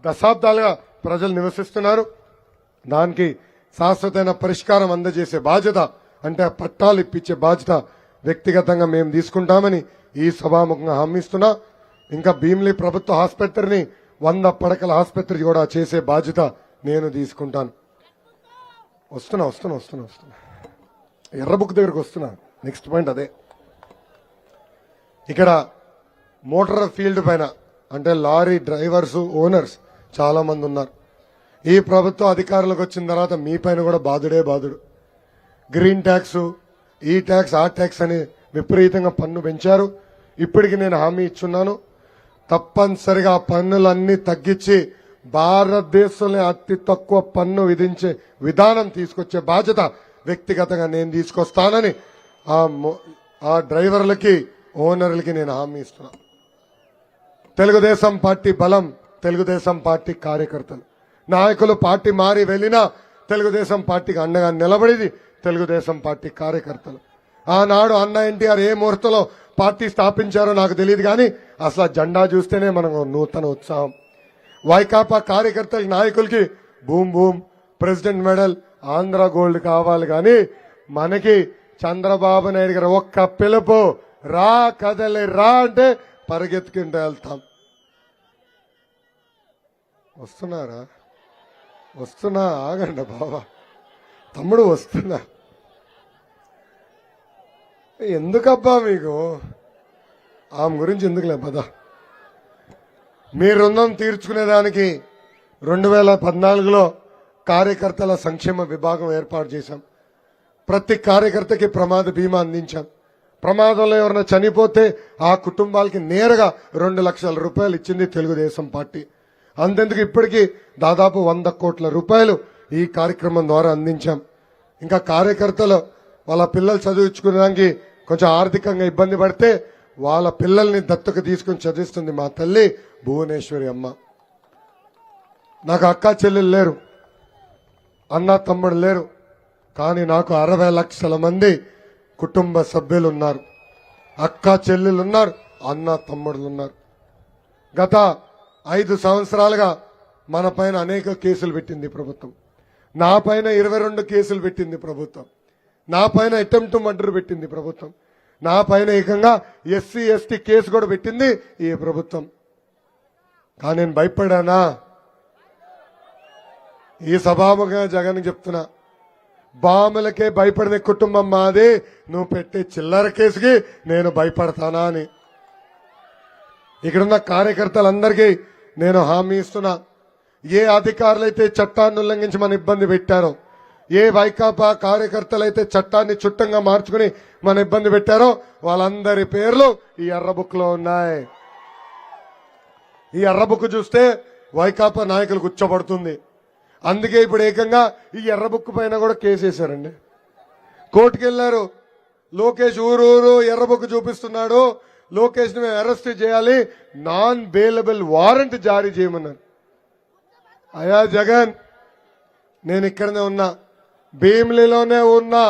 S1: దశాబ్దాలుగా ప్రజలు నివసిస్తున్నారు. దానికి శాశ్వతమైన పరిష్కారం అందజేసే బాధ్యత, అంటే పట్టాలు ఇప్పించే బాధ్యత వ్యక్తిగతంగా మేము తీసుకుంటామని ఈ సభాముఖంగా హామీ ఇస్తున్నా. ఇంకా భీమిలి ప్రభుత్వ ఆసుపత్రిని 100 పడకల ఆసుపత్రి కూడా చేసే బాధ్యత నేను తీసుకుంటాను. వస్తున్నా ఎర్రబుక్ దగ్గరకు వస్తున్నా. నెక్స్ట్ పాయింట్ అదే. ఇక్కడ మోటార్ ఫీల్డ్ పైన అంటే లారీ డ్రైవర్స్ ఓనర్స్ చాలా మంది ఉన్నారు. ఈ ప్రభుత్వ అధికారులకు వచ్చిన తర్వాత మీ పైన కూడా బాధుడే బాధుడు. గ్రీన్ ట్యాక్స్, ఈ ట్యాక్స్, ఆ ట్యాక్స్ అని విపరీతంగా పన్ను పెంచారు. ఇప్పటికి నేను హామీ ఇచ్చున్నాను, తప్పనిసరిగా ఆ పన్నులన్నీ తగ్గించి భారతదేశంలో అతి తక్కువ పన్ను విధించే విధానం తీసుకొచ్చే బాధ్యత వ్యక్తిగతంగా నేను తీసుకొస్తానని ఆ డ్రైవర్లకి ఓనర్లకి నేను హామీ ఇస్తున్నా. తెలుగుదేశం పార్టీ బలం తెలుగుదేశం పార్టీ కార్యకర్తలు. నాయకులు పార్టీ మారి వెళ్ళినా తెలుగుదేశం పార్టీకి అండగా నిలబడేది తెలుగుదేశం పార్టీ కార్యకర్తలు. ఆనాడు అన్న ఎన్టీఆర్ ఏ ముహూర్తంలో పార్టీ స్థాపించారో నాకు తెలియదు, కానీ అసలు ఆ జెండా చూస్తేనే మనకు నూతన ఉత్సాహం. వైకాపా కార్యకర్తల నాయకులకి boom boom president medal Andhra gold కావాలి, కానీ మనకి చంద్రబాబు నాయుడు గారు ఒక్క పిలుపు, రా కదలి రా అంటే పరిగెత్తుకుంటూ వెళ్తాం. వస్తున్నారా? వస్తున్నా, ఆగండి బాబా, తమ్ముడు వస్తున్నా. ఎందుకబ్బా మీకు ఆమె గురించి ఎందుకులే పదా. మీ రుణం తీర్చుకునేదానికి 2014లో కార్యకర్తల సంక్షేమ విభాగం ఏర్పాటు చేశాం. ప్రతి కార్యకర్తకి ప్రమాద బీమా అందించాం. ప్రమాదంలో ఎవరైనా చనిపోతే ఆ కుటుంబాలకి నేరుగా 2 లక్షల రూపాయలు ఇచ్చింది తెలుగుదేశం పార్టీ. అంతెందుకు ఇప్పటికీ దాదాపు 100 కోట్ల రూపాయలు ఈ కార్యక్రమం ద్వారా అందించాం. ఇంకా కార్యకర్తలు వాళ్ళ పిల్లలు చదివించుకునేదానికి కొంచెం ఆర్థికంగా ఇబ్బంది పడితే వాళ్ళ పిల్లల్ని దత్తకు తీసుకుని చదివిస్తుంది మా తల్లి భువనేశ్వరి అమ్మ. నాకు అక్క చెల్లెలు లేరు, అన్న తమ్ముడు లేరు, కానీ నాకు 60 లక్షల మంది కుటుంబ సభ్యులు ఉన్నారు. అక్క చెల్లెలు ఉన్నారు, అన్న తమ్ముడులు ఉన్నారు. గత 5 సంవత్సరాలుగా మన పైన అనేక కేసులు పెట్టింది ప్రభుత్వం. నా పైన 22 కేసులు పెట్టింది ప్రభుత్వం. నా పైన అటెంప్ట్ మర్డర్ పెట్టింది ప్రభుత్వం. నా పైన ఏకంగా ఎస్సీ ఎస్టీ కేసు కూడా పెట్టింది ఈ ప్రభుత్వం. కానీ నేను భయపడానా? ఈ సభాముఖంగా జగన్ చెప్తున్నా, బాములకే భయపడిన కుటుంబం మాది, నువ్వు పెట్టే చిల్లర కేసుకి నేను భయపడతానా అని. ఇక్కడున్న కార్యకర్తలందరికీ నేను హామీ ఇస్తున్నా, ఏ అధికారులైతే చట్టాన్ని ఉల్లంఘించి మన ఇబ్బంది పెట్టారో, ఏ వైకాపా కార్యకర్తలైతే చట్టాన్ని చుట్టంగా మార్చుకుని మన ఇబ్బంది పెట్టారో వాళ్ళందరి పేర్లు ఈ ఎర్రబుక్ లో ఉన్నాయి. ఈ ఎర్రబుక్ చూస్తే వైకాపా నాయకులు కూర్చోబడుతుంది. అందుకే ఇప్పుడు ఏకంగా ఈ ఎర్రబుక్ పైన కూడా కేసేశారండి. కోర్టుకు వెళ్లారు. లోకేష్ ఊరూరు ఎర్రబుక్ చూపిస్తున్నాడు, లోకేష్ ని మేము అరెస్ట్ చేయాలి, నాన్ బెయిలబుల్ వారెంట్ జారీ చేయమన్నారు. అయ్యా జగన్, నేను ఇక్కడనే ఉన్నా, భీమిలిలోనే ఉన్నా.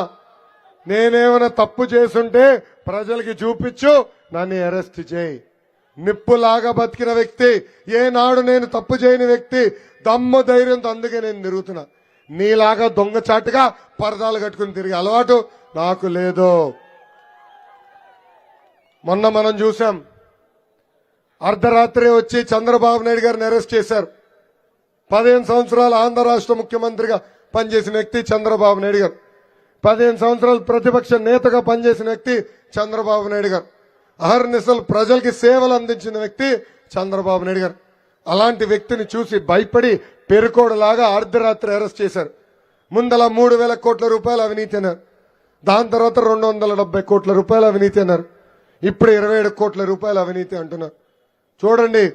S1: నేనేమైనా తప్పు చేసుంటే ప్రజలకి చూపించు, నన్ను అరెస్ట్ చేయి. నిప్పులాగా బతికిన వ్యక్తి, ఏనాడు నేను తప్పు చేయని వ్యక్తి, దమ్ము ధైర్యంతో అందుకే నేను తిరుగుతున్నా. నీలాగా దొంగచాటుగా పరదాలు కట్టుకుని తిరిగే అలవాటు నాకు లేదు. మొన్న మనం చూసాం, అర్ధరాత్రి వచ్చి చంద్రబాబు నాయుడు గారిని అరెస్ట్ చేశారు. 15 సంవత్సరాలు ఆంధ్ర రాష్ట్ర ముఖ్యమంత్రిగా పనిచేసిన వ్యక్తి చంద్రబాబు నాయుడు గారు. 15 సంవత్సరాలు ప్రతిపక్ష నేతగా పనిచేసిన వ్యక్తి చంద్రబాబు నాయుడు గారు. అహర్నిశలు ప్రజలకి సేవలు అందించిన వ్యక్తి చంద్రబాబు నాయుడు గారు. అలాంటి వ్యక్తిని చూసి భయపడి పెరుకోడులాగా అర్ధరాత్రి అరెస్ట్ చేశారు. ముందల 3,000 కోట్ల రూపాయలు అవినీతి అన్నారు. దాని తర్వాత 270 కోట్ల రూపాయలు అవినీతి అన్నారు. ఇప్పుడు 27 కోట్ల రూపాయలు అవినీతి అంటున్నారు. చూడండి,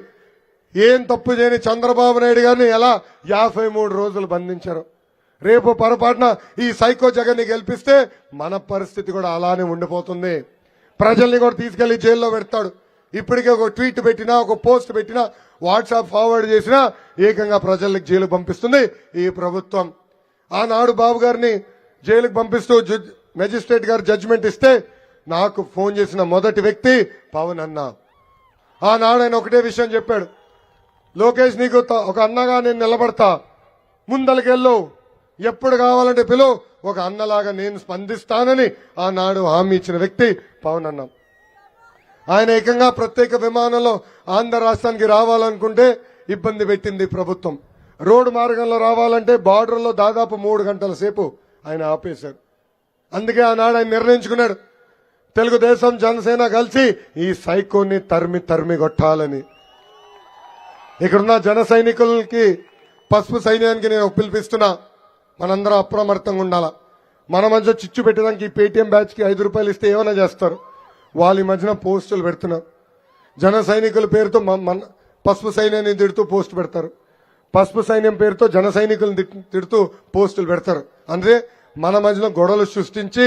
S1: ఏం తప్పు చేయని చంద్రబాబు నాయుడు గారిని ఎలా 53 రోజులు బంధించారు. రేపు పొరపాటున ఈ సైకో జగన్ ని గెలిపిస్తే మన పరిస్థితి కూడా అలానే ఉండిపోతుంది. ప్రజల్ని కూడా తీసుకెళ్లి జైల్లో పెడతాడు. ఇప్పటికే ఒక ట్వీట్ పెట్టినా, ఒక పోస్ట్ పెట్టినా, వాట్సాప్ ఫార్వర్డ్ చేసినా ఏకంగా ప్రజలకు జైలు పంపిస్తుంది ఈ ప్రభుత్వం. ఆనాడు బాబు గారిని జైలుకు పంపిస్తూ మెజిస్ట్రేట్ గారు జడ్జిమెంట్ ఇస్తే నాకు ఫోన్ చేసిన మొదటి వ్యక్తి పవన్ అన్న. ఆనాడు ఆయన ఒకటే విషయం చెప్పాడు, లోకేష్ నీకు ఒక అన్నగా నేను నిలబడతా, ముందలకెళ్ళు, ఎప్పుడు కావాలంటే పిలువు, ఒక అన్నలాగా నేను స్పందిస్తానని ఆనాడు హామీ ఇచ్చిన వ్యక్తి పవన్ అన్న. ఆయన ఏకంగా ప్రత్యేక విమానంలో ఆంధ్ర రాష్ట్రానికి రావాలనుకుంటే ఇబ్బంది పెట్టింది ప్రభుత్వం. రోడ్డు మార్గంలో రావాలంటే బార్డర్లో దాదాపు 3 గంటల సేపు ఆయన ఆపేశారు. అందుకే ఆనాడు ఆయన నిర్ణయించుకున్నాడు, తెలుగుదేశం జనసేన కలిసి ఈ సైకోని తరిమి కొట్టాలని. ఇక్కడున్న జన సైనికులకి, పసుపు సైన్యానికి నేను పిలిపిస్తున్నా, మనందరం అప్రమత్తంగా ఉండాలా. మన మధ్య చిచ్చు పెట్టడానికి ఈ పేటీఎం బ్యాచ్ కి 5 రూపాయలు ఇస్తే ఏమైనా చేస్తారు. వాళ్ళ మధ్యన పోస్టులు పెడుతున్నారు. జన సైనికుల పేరుతో పసుపు సైన్యాన్ని తిడుతూ పోస్ట్ పెడతారు, పసుపు సైన్యం పేరుతో జన సైనికులను తిడుతూ పోస్టులు పెడతారు. అంటే మన మధ్యలో గొడవలు సృష్టించి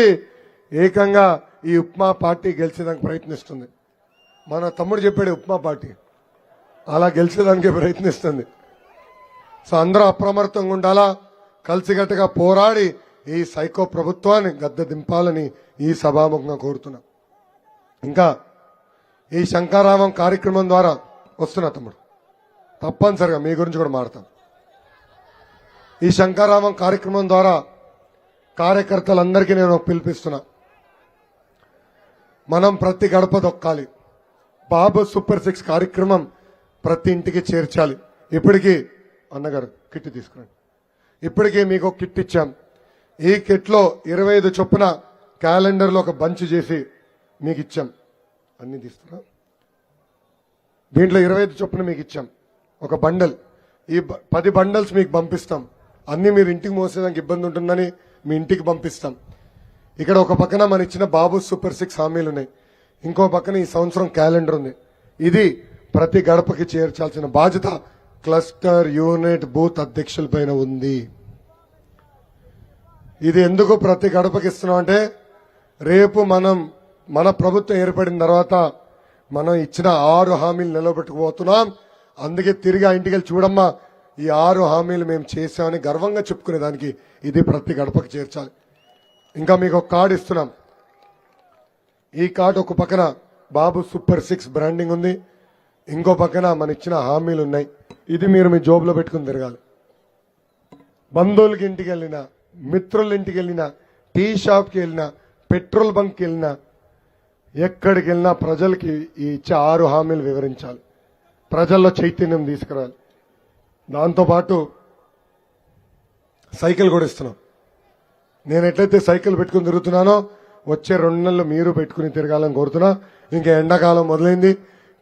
S1: ఏకంగా ఈ ఉప్మా పార్టీ గెలిచేదానికి ప్రయత్నిస్తుంది. మన తమ్ముడు చెప్పాడు ఉప్మా పార్టీ అలా గెలిచేదానికి ప్రయత్నిస్తుంది. సో అందరూ అప్రమత్తంగా ఉండాలా, కలిసికట్టుగా పోరాడి ఈ సైకో ప్రభుత్వాన్ని గద్దె దింపాలని ఈ సభాముఖంగా కోరుతున్నా. ఇంకా ఈ శంకారామం కార్యక్రమం ద్వారా వస్తున్నా తమ్ముడు, తప్పనిసరిగా మీ గురించి కూడా మాట్లాడతాం. ఈ శంకారామం కార్యక్రమం ద్వారా కార్యకర్తలందరికీ నేను పిలిపిస్తున్నా, మనం ప్రతి గడప దొక్కాలి. బాబు సూపర్ 6 కార్యక్రమం ప్రతి ఇంటికి చేర్చాలి. ఇప్పటికీ అన్నగారు కిట్ తీసుకురండి. ఇప్పటికీ మీకు ఒక కిట్ ఇచ్చాం. ఈ కిట్ లో 25 చొప్పున క్యాలెండర్ లో ఒక బంచ్ చేసి మీకు ఇచ్చాం. అన్ని తీస్తున్నా, దీంట్లో 25 చొప్పున మీకు ఇచ్చాం. ఒక బండల్, ఈ 10 బండల్స్ మీకు పంపిస్తాం. అన్ని మీరు ఇంటికి మోసేదానికి ఇబ్బంది ఉంటుందని మీ ఇంటికి పంపిస్తాం. ఇక్కడ ఒక పక్కన మన ఇచ్చిన బాబు సూపర్ 6 హామీలు ఉన్నాయి, ఇంకో పక్కన ఈ సంవత్సరం క్యాలెండర్ ఉంది. ఇది ప్రతి గడపకి చేర్చాల్సిన బాధ్యత క్లస్టర్, యూనిట్, బూత్ అధ్యక్షుల పైన ఉంది. ఇది ఎందుకు ప్రతి గడపకి ఇస్తున్నాం అంటే, రేపు మన ప్రభుత్వం ఏర్పడిన తర్వాత మనం ఇచ్చిన 6 హామీలు నిలబెట్టుకుపోతున్నాం. అందుకే తిరిగి ఆ ఇంటికి వెళ్ళి చూడమ్మా, ఈ 6 హామీలు మేము చేశామని గర్వంగా చెప్పుకునేదానికి ఇది ప్రతి గడపకి చేర్చాలి. ఇంకా మీకు ఒక కార్డు ఇస్తున్నాం. ఈ కార్డు ఒక పక్కన బాబు సూపర్ 6 బ్రాండింగ్ ఉంది, ఇంకో పక్కన మన ఇచ్చిన హామీలు ఉన్నాయి. ఇది మీరు మీ జోబులో పెట్టుకుని తిరగాలి. బంధువులకి ఇంటికి వెళ్ళినా, మిత్రుల ఇంటికి వెళ్ళినా, టీ షాప్కి వెళ్ళినా, పెట్రోల్ బంక్కి వెళ్ళినా, ఎక్కడికి వెళ్ళినా ప్రజలకి ఈ ఇచ్చే 6 హామీలు వివరించాలి, ప్రజల్లో చైతన్యం తీసుకురావాలి. దాంతోపాటు సైకిల్ కూడా ఇస్తున్నాం. నేను ఎట్లయితే సైకిల్ పెట్టుకుని తిరుగుతున్నానో వచ్చే 2 నెలలు మీరు పెట్టుకుని తిరగాలని కోరుతున్నా. ఇంకా ఎండాకాలం మొదలైంది,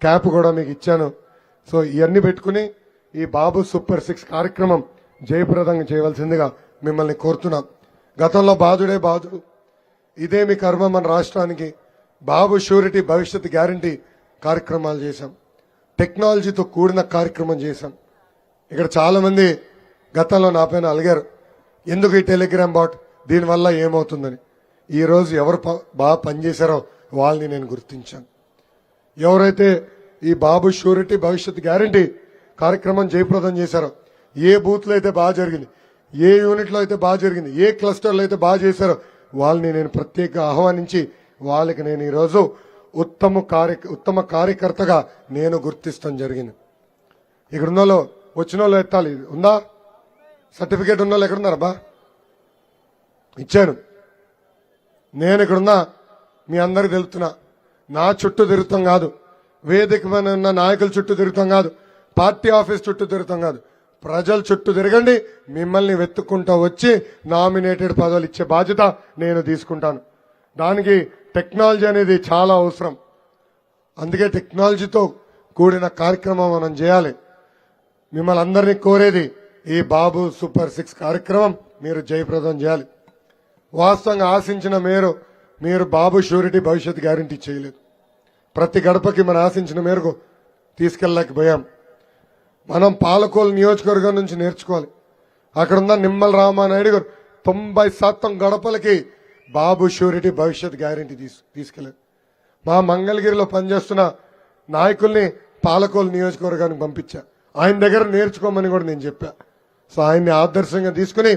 S1: క్యాప్ కూడా మీకు ఇచ్చాను. సో ఇవన్నీ పెట్టుకుని ఈ బాబు సూపర్ 6 కార్యక్రమం జయప్రదంగా చేయవలసిందిగా మిమ్మల్ని కోరుతున్నాం. గతంలో బాధుడే బాధుడు, ఇదే మీ కర్మ మన రాష్ట్రానికి. బాబు షూరిటీ భవిష్యత్ గ్యారంటీ కార్యక్రమాలు చేశాం, టెక్నాలజీతో కూడిన కార్యక్రమం చేశాం. ఇక్కడ చాలా మంది గతంలో నా పైన అలిగారు, ఎందుకు ఈ టెలిగ్రామ్ బాట్, దీనివల్ల ఏమవుతుందని. ఈ రోజు ఎవరు బాగా పనిచేశారో వాళ్ళని నేను గుర్తించాను. ఎవరైతే ఈ బాబు షూరిటీ భవిష్యత్ గ్యారంటీ కార్యక్రమం జయప్రదం చేశారో, ఏ బూత్ లో అయితే బాగా జరిగింది, ఏ యూనిట్ లో అయితే బాగా జరిగింది, ఏ క్లస్టర్ లో అయితే బాగా చేశారో వాళ్ళని నేను ప్రత్యేక ఆహ్వానించి వాళ్ళకి నేను ఈరోజు ఉత్తమ కార్యకర్తగా నేను గుర్తిస్తాం జరిగింది. ఇక్కడ ఉన్న వాళ్ళు వచ్చిన వాళ్ళు ఎత్తాలి. ఉందా సర్టిఫికేట్ ఉన్న వాళ్ళు ఎక్కడున్నారా? బా ఇచ్చాను. నేను ఇక్కడున్నా మీ అందరికి తెలుపుతున్నా, నా చుట్టూ తిరుగుతాం కాదు, వేదిక మీద ఉన్న నాయకుల చుట్టూ తిరుగుతాం కాదు, పార్టీ ఆఫీస్ చుట్టూ తిరుగుతాం కాదు, ప్రజల చుట్టూ తిరగండి. మిమ్మల్ని వెతుక్కుంటూ వచ్చి నామినేటెడ్ పదవులు ఇచ్చే బాధ్యత నేను తీసుకుంటాను. దానికి టెక్నాలజీ అనేది చాలా అవసరం. అందుకే టెక్నాలజీతో కూడిన కార్యక్రమం మనం చేయాలి. మిమ్మల్ని అందరినీ కోరేది ఈ బాబు సూపర్ 6 కార్యక్రమం మీరు జయప్రదం చేయాలి. వాస్తవంగా ఆశించిన మీరు బాబు షూరిటీ భవిష్యత్ గ్యారంటీ చేయలేదు. ప్రతి గడపకి మనం ఆశించిన మేరకు తీసుకెళ్ళలేకపోయాం. మనం పాలకోలు నియోజకవర్గం నుంచి నేర్చుకోవాలి. అక్కడున్న నిమ్మల రామానాయుడు గారు 90% గడపలకి బాబు షూరిటీ భవిష్యత్ గ్యారంటీ తీసుకెళ్లారు. మా మంగళగిరిలో పనిచేస్తున్న నాయకుల్ని పాలకోలు నియోజకవర్గానికి పంపించా. ఆయన దగ్గర నేర్చుకోమని కూడా నేను చెప్పా. సో ఆయన్ని ఆదర్శంగా తీసుకుని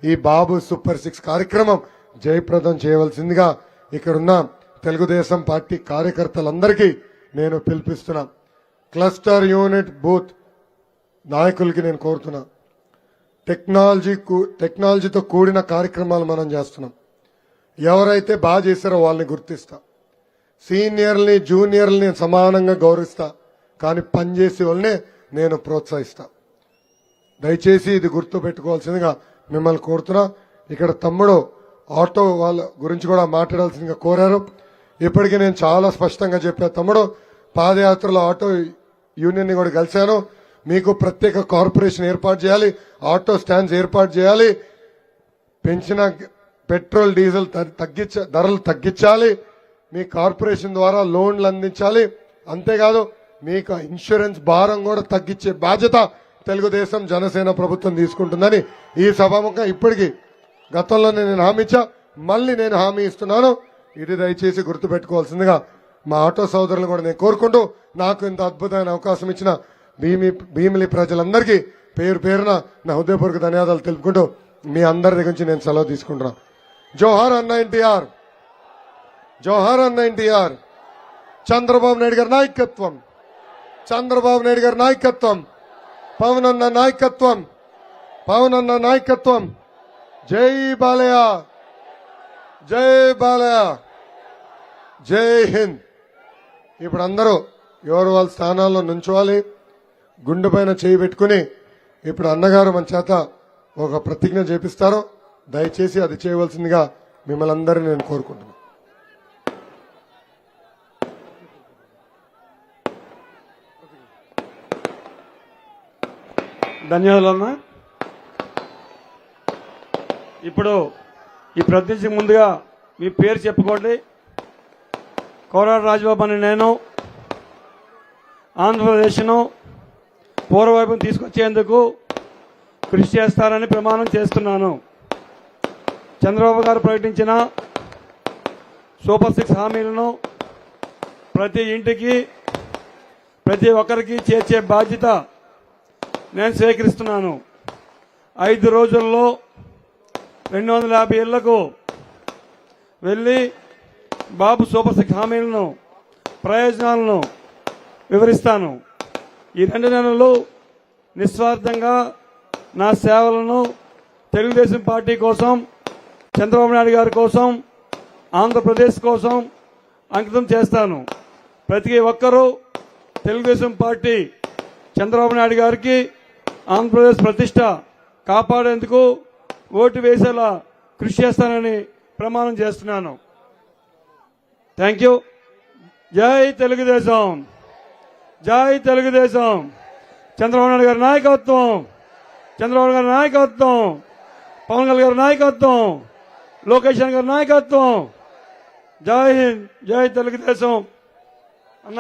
S1: ఈ బాబు సూపర్ 6 కార్యక్రమం జయప్రదం చేయవలసిందిగా ఇక్కడున్న తెలుగుదేశం పార్టీ కార్యకర్తలందరికీ నేను పిలిపిస్తున్నా. క్లస్టర్ యూనిట్ బూత్ నాయకులకి నేను కోరుతున్నా, టెక్నాలజీతో కూడిన కార్యక్రమాలు మనం చేస్తున్నాం. ఎవరైతే బాగా చేశారో వాళ్ళని గుర్తిస్తా, సీనియర్ని జూనియర్ని సమానంగా గౌరవిస్తా, కానీ పనిచేసే వాళ్ళనే నేను ప్రోత్సహిస్తా. దయచేసి ఇది గుర్తు పెట్టుకోవాల్సిందిగా మిమ్మల్ని కోరుతున్నా. ఇక్కడ తమ్ముడు ఆటో వాళ్ళ గురించి కూడా మాట్లాడాల్సిందిగా కోరారు. ఇప్పటికీ నేను చాలా స్పష్టంగా చెప్పా, తమ్ముడు పాదయాత్రలో ఆటో యూనియన్ని కూడా కలిశాను. మీకు ప్రత్యేక కార్పొరేషన్ ఏర్పాటు చేయాలి, ఆటో స్టాండ్స్ ఏర్పాటు చేయాలి, పెంచిన పెట్రోల్ డీజిల్ ధరలు తగ్గించాలి, మీ కార్పొరేషన్ ద్వారా లోన్లు అందించాలి. అంతేకాదు మీకు ఇన్సూరెన్స్ భారం కూడా తగ్గించే బాధ్యత తెలుగుదేశం జనసేన ప్రభుత్వం తీసుకుంటుందని ఈ సభాముఖంగా ఇప్పటికీ గతంలోనే నేను హామీ ఇచ్చా, మళ్ళీ నేను హామీ ఇస్తున్నాను. ఇది దయచేసి గుర్తుపెట్టుకోవాల్సిందిగా మా ఆటో సోదరులు కూడా నేను కోరుకుంటూ, నాకు ఇంత అద్భుతమైన అవకాశం ఇచ్చిన భీమిలి ప్రజలందరికీ పేరు పేరున నా హృదయపూర్వక ధన్యవాదాలు తెలుపుకుంటూ మీ అందరి దగ్గర నుంచి నేను సెలవు తీసుకుంటున్నా. జోహార్ అన్న ఎన్టీఆర్, జోహార్ అన్న ఎన్టీఆర్. చంద్రబాబు నాయుడు గారి నాయకత్వం, చంద్రబాబు నాయుడు గారి నాయకత్వం, పవన్ అన్న నాయకత్వం, పవన్ అన్న నాయకత్వం. జై బాలయ్య, జై బాలయ్య, జై హింద్. ఇప్పుడు అందరూ ఎవరు వాళ్ళ స్థానాల్లో నుంచోవాలి, గుండె పైన చేయి పెట్టుకుని ఇప్పుడు అన్నగారు మన చేత ఒక ప్రతిజ్ఞ చేపిస్తారు. దయచేసి అది చేయవలసిందిగా మిమ్మల్ని అందరినీ నేను కోరుకుంటున్నాను.
S2: ధన్యవాదాలన్నా. ఇప్పుడు ఈ ప్రతినిధి ముందుగా మీ పేరు చెప్పుకోండి. కోరాడ రాజబాబు అని నేను ఆంధ్రప్రదేశ్ను పూర్వవైపు తీసుకొచ్చేందుకు కృషి చేస్తారని ప్రమాణం చేస్తున్నాను. చంద్రబాబు గారు ప్రకటించిన సూపర్ 6 హామీలను ప్రతి ఇంటికి ప్రతి ఒక్కరికి చేర్చే బాధ్యత నేను స్వీకరిస్తున్నాను. 5 రోజుల్లో 250 ఇళ్లకు వెళ్లి బాబు సూపర్ 6 హామీలను ప్రయోజనాలను వివరిస్తాను. ఈ 2 నెలలు నిస్వార్థంగా నా సేవలను తెలుగుదేశం పార్టీ కోసం, చంద్రబాబు నాయుడు గారి కోసం, ఆంధ్రప్రదేశ్ కోసం అంకితం చేస్తాను. ప్రతి ఒక్కరూ తెలుగుదేశం పార్టీ, చంద్రబాబు నాయుడు గారికి ఆంధ్రప్రదేశ్ ప్రతిష్ట కాపాడేందుకు ఓటు వేసేలా కృషి చేస్తానని ప్రమాణం చేస్తున్నాను. Thank you. జై తెలుగుదేశం, జై తెలుగుదేశం. చంద్రబాబు నాయుడు గారి నాయకత్వం, చంద్రబాబు గారి నాయకత్వం, పవన్ కళ్యాణ్ గారి నాయకత్వం, లోకేష్ గారి నాయకత్వం. జై హింద్, జై తెలుగుదేశం.